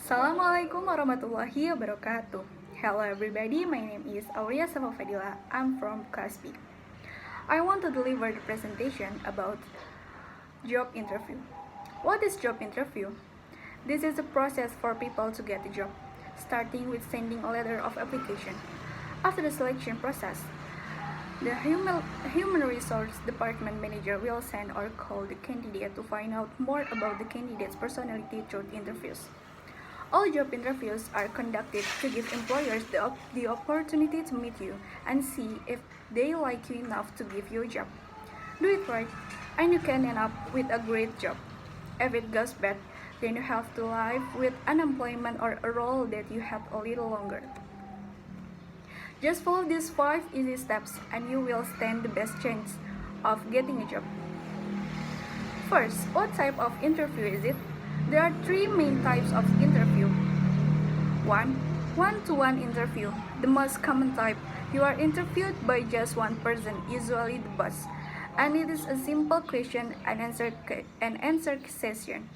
Assalamualaikum warahmatullahi wabarakatuh. Hello everybody, my name is Aulia Fadillah. I'm from class B. I want to deliver the presentation about job interview. What is job interview? This is a process for people to get a job, starting with sending a letter of application. After the selection process, the human resource department manager will send or call the candidate to find out more about the candidate's personality through interviews. All job interviews are conducted to give employers the opportunity to meet you and see if they like you enough to give you a job. Do it right, and you can end up with a great job. If it goes bad, then you have to live with unemployment or a role that you have a little longer. Just follow these 5 easy steps and you will stand the best chance of getting a job. First, what type of interview is it? There are 3 main types of interview. 1. One-to-one interview. The most common type. You are interviewed by just one person, usually the boss, and it is a simple question and answer session.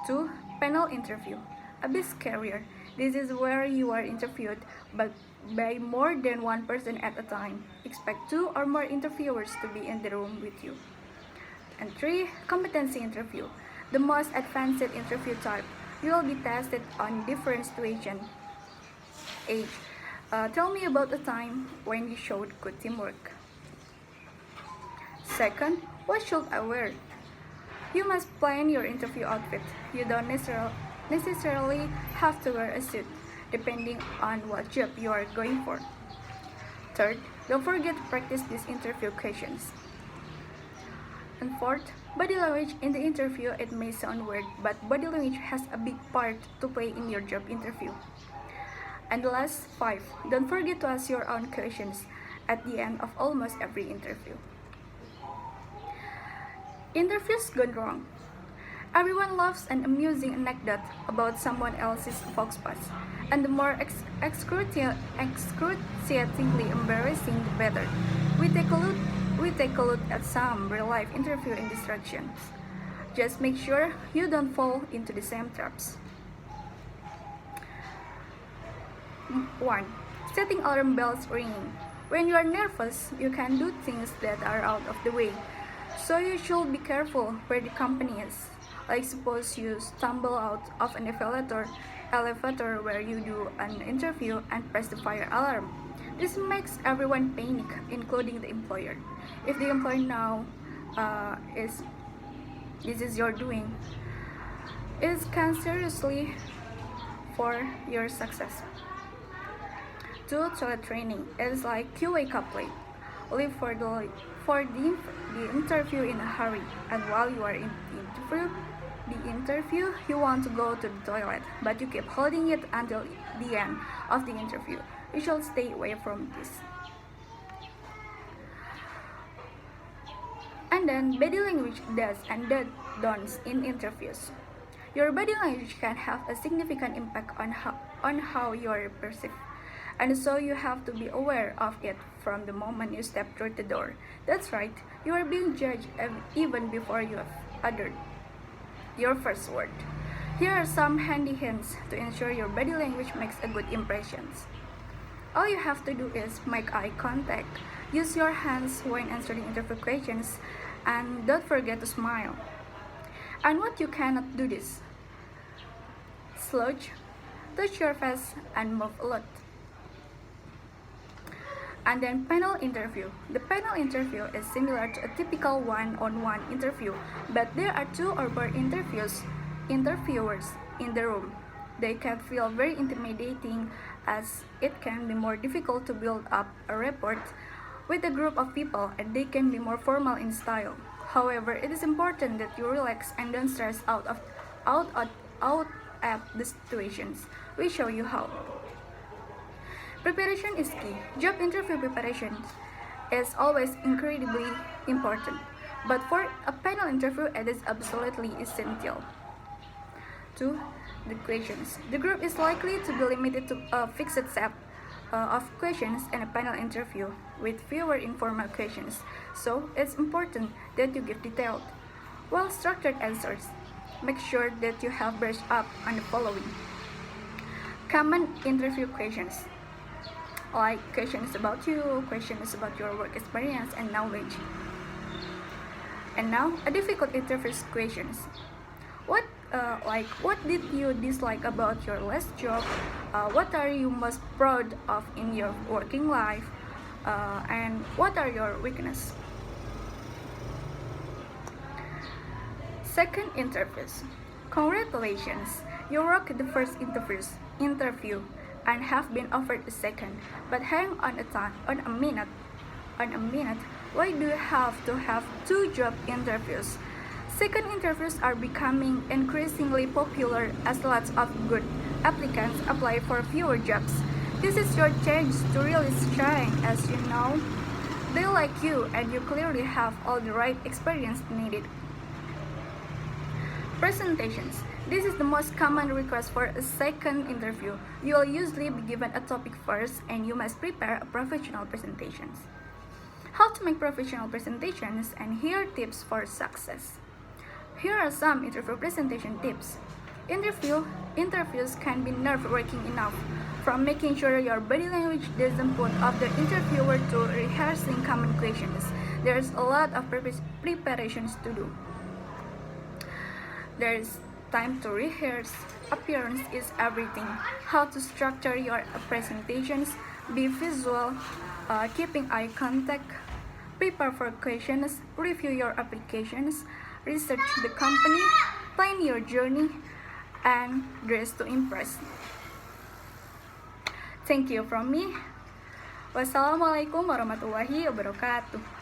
2. Panel interview. A bit scarier. This is where you are interviewed by more than one person at a time. Expect 2 or more interviewers to be in the room with you. And 3. Competency interview. The most advanced interview type. You will be tested on different situations. Age. Tell me about a time when you showed good teamwork. Second, what should I wear? You must plan your interview outfit. You don't necessarily have to wear a suit, depending on what job you are going for. Third, don't forget to practice these interview questions. And fourth, body language in the interview. It may sound weird, but body language has a big part to play in your job interview. And the last 5, don't forget to ask your own questions at the end of almost every interview. Interviews gone wrong. Everyone loves an amusing anecdote about someone else's faux pas, and the more excruciatingly embarrassing, the better. We take a look at some real-life interview instructions. Just make sure you don't fall into the same traps. 1. Setting alarm bells ringing. When you are nervous, you can do things that are out of the way. So you should be careful where the company is. Like suppose you stumble out of an elevator where you do an interview and press the fire alarm. This makes everyone panic, including the employer. If the employer now this is your doing, it can seriously for your success. 2. Toilet training. It is like you wake up late, leave for the interview in a hurry, and while you are in the interview, you want to go to the toilet, but you keep holding it until the end of the interview. You should stay away from this. And then body language does and don'ts in interviews. Your body language can have a significant impact on how you are perceived, and so you have to be aware of it from the moment you step through the door. That's right, you are being judged even before you have uttered your first word. Here are some handy hints to ensure your body language makes a good impression. All you have to do is make eye contact, use your hands when answering interview questions, and don't forget to smile. And what you cannot do this? Slouch, touch your face, and move a lot. And then panel interview. The panel interview is similar to a typical one-on-one interview, but there are 2 or more interviewers in the room. They can feel very intimidating as it can be more difficult to build up a rapport with a group of people, and they can be more formal in style. However, it is important that you relax and don't stress out at the situations. We show you how. Preparation is key. Job interview preparation is always incredibly important, but for a panel interview, it is absolutely essential. 2. The questions. The group is likely to be limited to a fixed set of questions in a panel interview with fewer informal questions, so it's important that you give detailed, well-structured answers. make sure that you have brushed up on the following. Common interview questions, like questions about you, questions about your work experience and knowledge. And now, a difficult interview questions. What did you dislike about your last job? What are you most proud of in your working life? And what are your weaknesses? Second interviews. Congratulations, you rocked the first interview and have been offered a second. But hang on a minute. Why do you have to have two job interviews? Second interviews are becoming increasingly popular as lots of good applicants apply for fewer jobs. This is your chance to really shine, as you know. They like you and you clearly have all the right experience needed. Presentations. This is the most common request for a second interview. You will usually be given a topic first and you must prepare a professional presentations. How to make professional presentations, and here are tips for success. Here are some interview presentation tips. Interviews can be nerve-wracking enough, from making sure your body language doesn't put off the interviewer to rehearsing common questions. There's a lot of preparations to do. There's time to rehearse. Appearance is everything. How to structure your presentations, be visual, keeping eye contact, prepare for questions, review your applications, research the company, plan your journey, and dress to impress. Thank you from me. Wassalamualaikum warahmatullahi wabarakatuh.